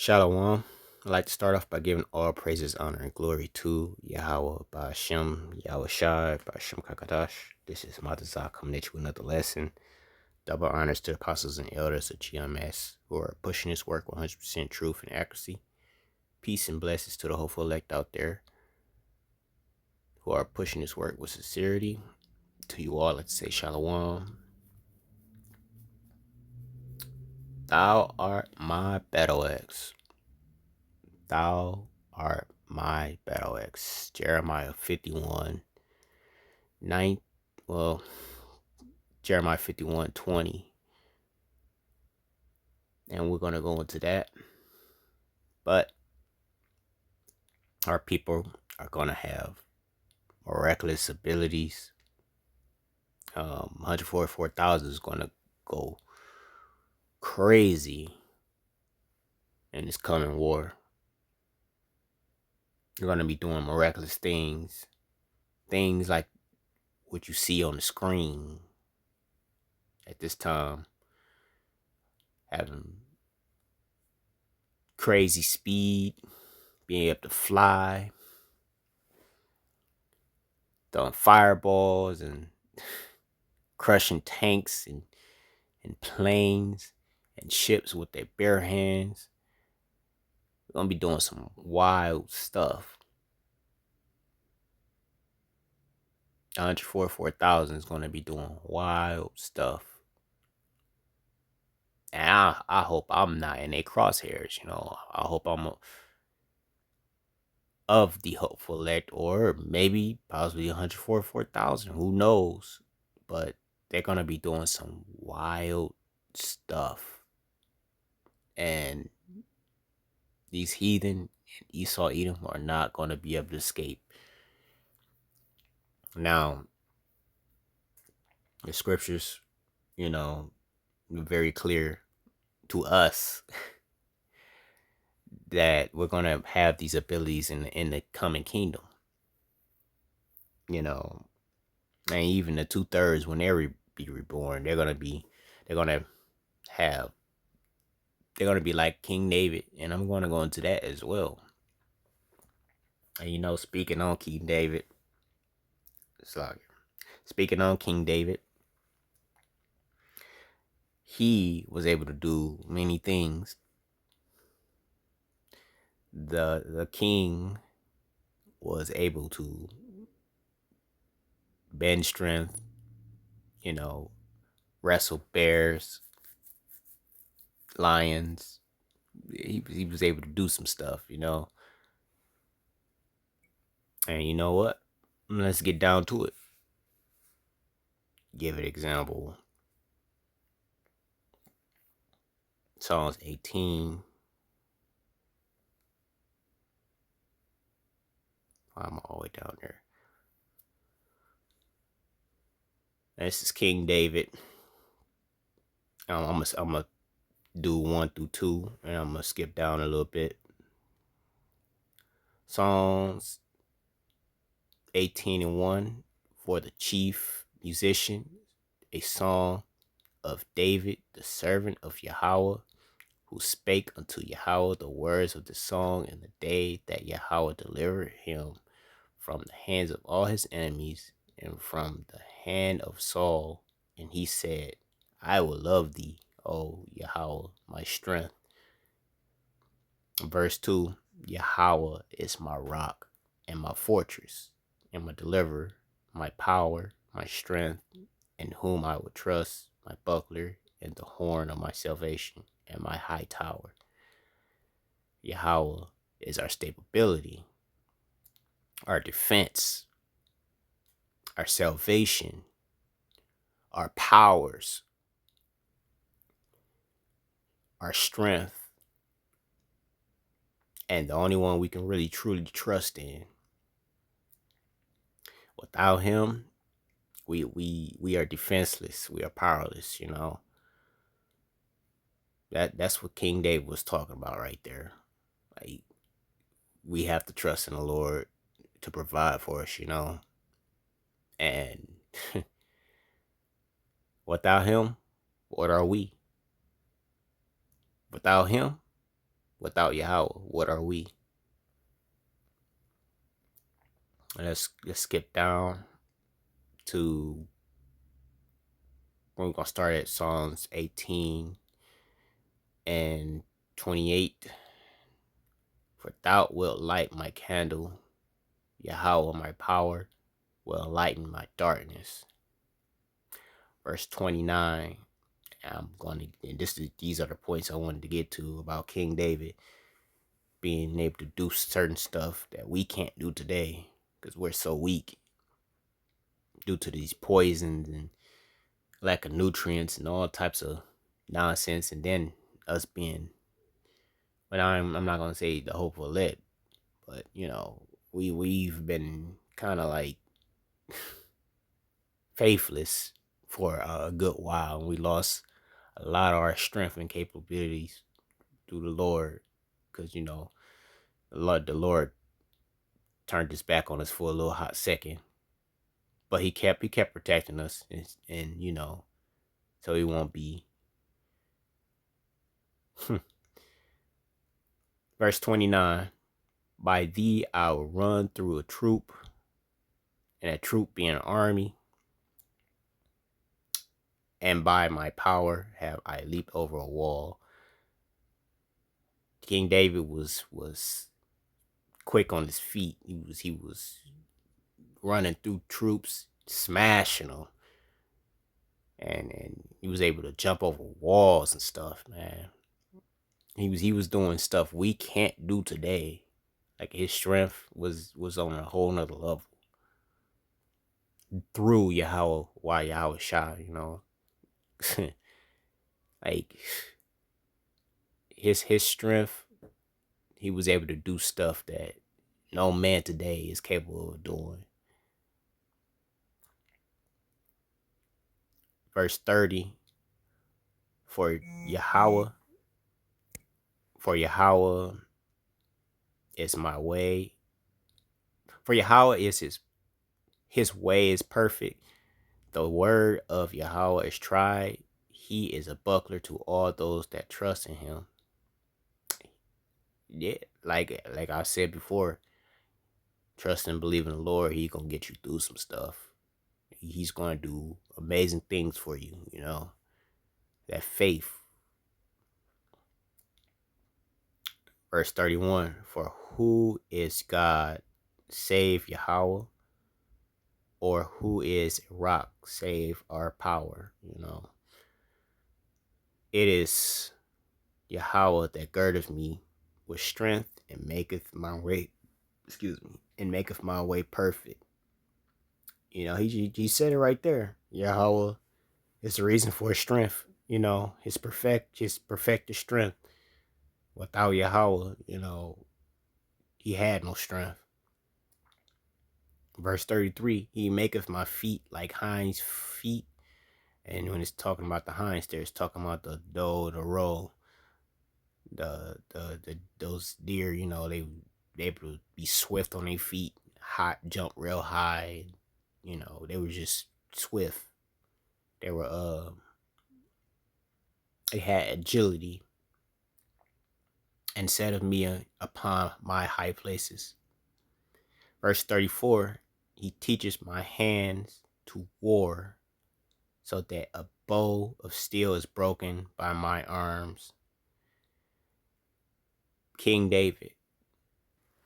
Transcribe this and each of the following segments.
Shalom. I'd like to start off by giving all praises, honor, and glory to Yahweh, Ba'ashem, Yahweh Shai, Ba'ashem Kakadash. This is Matazah coming at you with another lesson. Double honors to the apostles and elders of GMS who are pushing this work with 100% truth and accuracy. Peace and blessings to the hopeful elect out there who are pushing this work with sincerity. To you all, let's say Shalom. Thou art my battle axe. Thou art my battle axe. Jeremiah 51, 9. Well, Jeremiah 51:20. And we're going to go into that. But our people are going to have miraculous abilities. 144,000 is going to go crazy in this coming war. You're going to be doing miraculous things. Things like what you see on the screen at this time. Having crazy speed, being able to fly, throwing fireballs and crushing tanks and planes and ships with their bare hands. We're gonna be doing some wild stuff. 144,000 is gonna be doing wild stuff. And I hope I'm not in their crosshairs, I hope I'm of the hopeful elect, or maybe possibly 144,000. Who knows? But they're gonna be doing some wild stuff. And these heathen and Esau Edom are not gonna be able to escape. Now, the scriptures, very clear to us that we're gonna have these abilities in the coming kingdom. And even the 2/3 when they be reborn, they're gonna be like King David, and I'm gonna go into that as well. And speaking on King David, he was able to do many things. The king was able to bend strength, wrestle bears, lions. He was able to do some stuff, And you know what? Let's get down to it. Give an example. Psalms 18. I'm all the way down there. This is King David. I'm gonna do 1 through 2, and I'm gonna skip down a little bit. Psalms 18:1 for the chief musician, a song of David, the servant of Yahweh, who spake unto Yahweh the words of the song in the day that Yahweh delivered him from the hands of all his enemies and from the hand of Saul. And he said, I will love thee, O Yahweh, my strength. Verse 2, Yahweh is my rock and my fortress and my deliverer, my power, my strength, in whom I will trust, my buckler and the horn of my salvation and my high tower. Yahweh is our stability, our defense, our salvation, our powers, our strength, and the only one we can really truly trust in. Without him, we are defenseless. We are powerless, That's what King David was talking about right there. Like, we have to trust in the Lord to provide for us, And without him, what are we? Without him, Without Yahweh, what are we? Let's skip down to, we're gonna start at Psalms 18 and 28. For thou wilt light my candle, Yahweh my power will enlighten my darkness. Verse 29. And these are the points I wanted to get to about King David being able to do certain stuff that we can't do today because we're so weak due to these poisons and lack of nutrients and all types of nonsense. And then us being, but I'm not gonna say the hopeful elect, but we've been kind of like faithless for a good while, and we lost a lot of our strength and capabilities through the Lord, because the Lord turned his back on us for a little hot second, but he kept protecting us, and so he won't be. Verse 29. By thee I will run through a troop, and a troop being an army, and by my power have I leaped over a wall. King David was quick on his feet. He was running through troops, smashing them, and he was able to jump over walls and stuff, man. He was doing stuff we can't do today. Like his strength was on a whole nother level through Yahweh, why Yahweh Shah, like his strength, he was able to do stuff that no man today is capable of doing. Verse 30. For Yahweh is my way. For Yahweh is his way is perfect. The word of Yahweh is tried. He is a buckler to all those that trust in him. Yeah, like I said before, trust and believe in the Lord, he gonna get you through some stuff. He's gonna do amazing things for you, that faith. Verse 31. For who is God save Yahweh? Or who is rock save our power? It is Yahweh that girdeth me with strength and maketh my way, and maketh my way perfect. He said it right there. Yahweh is the reason for his strength. His perfected strength. Without Yahweh, he had no strength. Verse 33, he maketh my feet like hinds' feet. And when it's talking about the hinds there, it's talking about the doe, the roe, those deer, they able to be swift on their feet, jump real high. They were just swift. They were they had agility, and set of me upon my high places. Verse 34, he teaches my hands to war, so that a bow of steel is broken by my arms. King David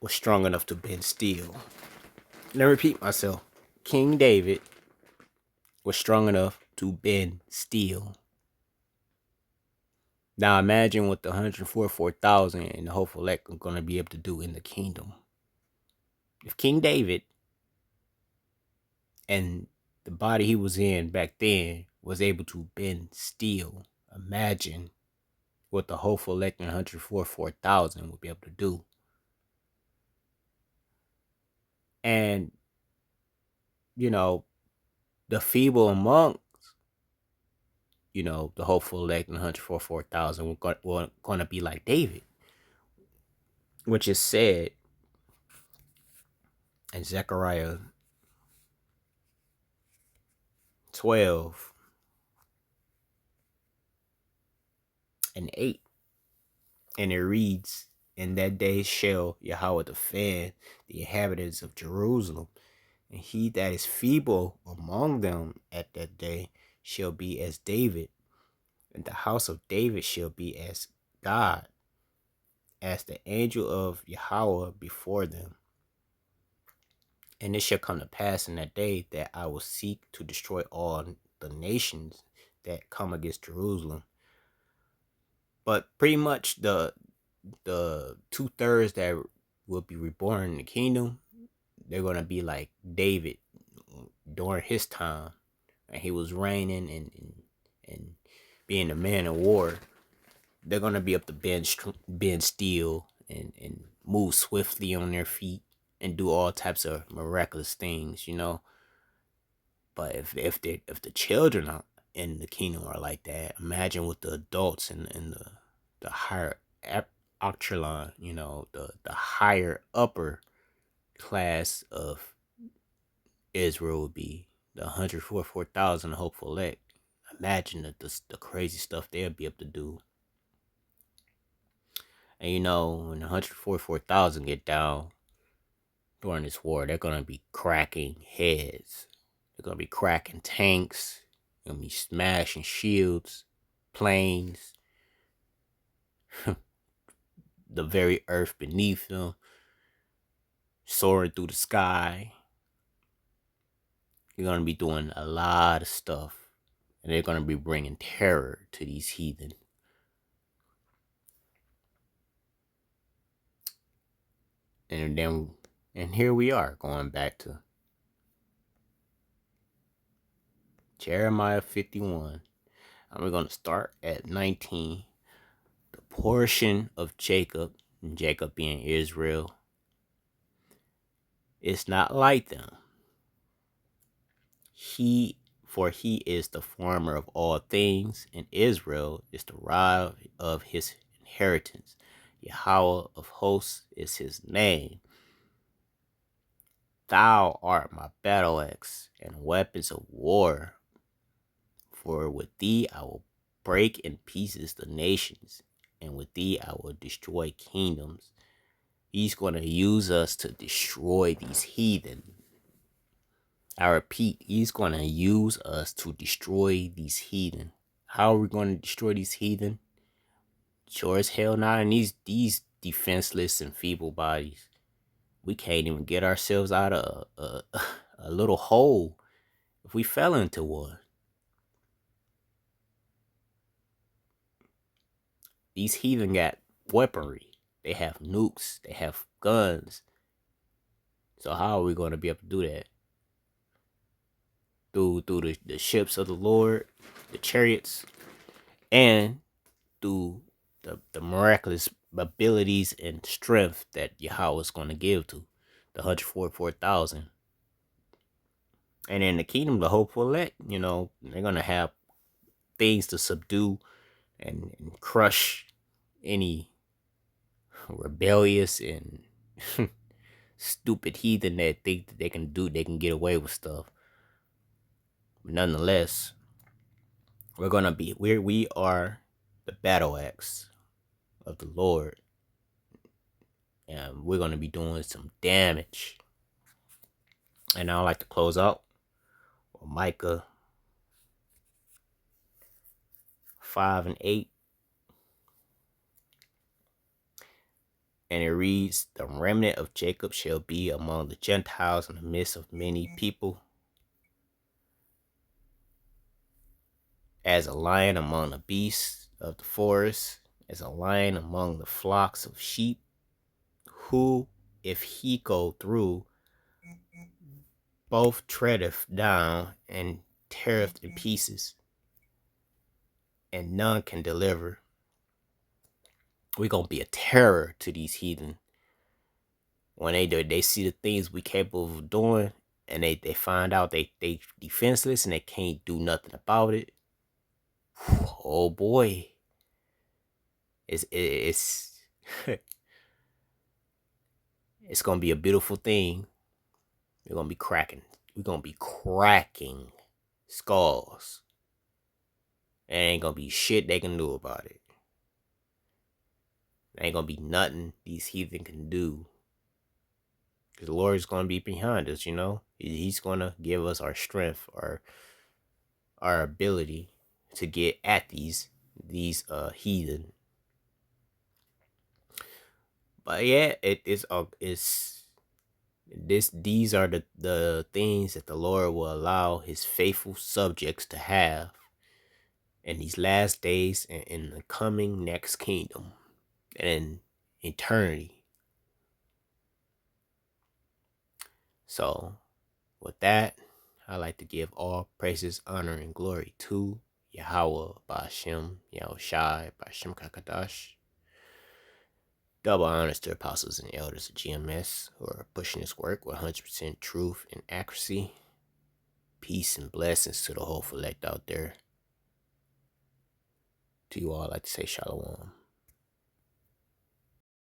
was strong enough to bend steel. Let me repeat myself. King David was strong enough to bend steel. Now imagine what the 144,000 and the hopeful elect are going to be able to do in the kingdom. If King David and the body he was in back then was able to bend steel, imagine what the hopeful elect and 144,000 would be able to do. And, the feeble amongst, the hopeful elect and 144,000 were going to be like David, which is said in Zechariah 12 and 8. And it reads, In that day shall Yahweh defend the inhabitants of Jerusalem, and he that is feeble among them at that day shall be as David, and the house of David shall be as God, as the angel of Yahweh before them. And it shall come to pass in that day that I will seek to destroy all the nations that come against Jerusalem. But pretty much the 2/3 that will be reborn in the kingdom, they're gonna be like David during his time, and he was reigning and being a man of war. They're gonna be able to bend steel and move swiftly on their feet and do all types of miraculous things, you know. But if the children are in the kingdom are like that, imagine with the adults in the higher octrilon, you know, the higher upper class of Israel would be the 144,000 hopeful elect. Imagine the crazy stuff they'll be able to do. And you know, when 144,000 get down during this war, they're gonna be cracking heads. They're gonna be cracking tanks. They're gonna be smashing shields, planes, the very earth beneath them, soaring through the sky. You're gonna be doing a lot of stuff, and they're gonna be bringing terror to these heathen. And here we are going back to Jeremiah 51. And we're gonna start at 19. The portion of Jacob, and Jacob being Israel, is not like them. For he is the former of all things, and Israel is the rod of his inheritance. Yahweh of hosts is his name. Thou art my battle axe and weapons of war. For with thee I will break in pieces the nations, and with thee I will destroy kingdoms. He's going to use us to destroy these heathen. I repeat, he's going to use us to destroy these heathen. How are we going to destroy these heathen? Sure as hell not in these defenseless and feeble bodies. We can't even get ourselves out of a little hole if we fell into one. These heathen got weaponry. They have nukes. They have guns. So how are we going to be able to do that? Through the ships of the Lord, the chariots, and through the miraculous abilities and strength that Yahweh is going to give to the 144,000. And in the kingdom, the hopeful elect, you know, they're going to have things to subdue and crush any rebellious and stupid heathen that think that they can get away with stuff. But nonetheless, we are the battle axe of the Lord, and we're gonna be doing some damage. And I like to close out with Micah 5 and 8. And it reads, the remnant of Jacob shall be among the Gentiles in the midst of many people, as a lion among the beasts of the forest, as a lion among the flocks of sheep, who, if he go through, both treadeth down and teareth in pieces, and none can deliver. We're gonna be a terror to these heathen. When they see the things we capable of doing, and they find out they defenseless and they can't do nothing about it. Oh boy, it's it's gonna be a beautiful thing. We're gonna be cracking. We're gonna be cracking skulls. There ain't gonna be shit they can do about it. There ain't gonna be nothing these heathen can do. Because the Lord is gonna be behind us, you know? He's gonna give us our strength, our ability to get at these heathen. But yeah, it's these are the things that the Lord will allow his faithful subjects to have in these last days and in the coming next kingdom and in eternity. So with that, I like to give all praises, honor, and glory to Yahweh, Ba'ashem, Yahushai, Ba'ashem Kakadash. Double honors to apostles and elders of GMS who are pushing this work with 100% truth and accuracy. Peace and blessings to the whole elect out there. To you all, I'd like to say shalom.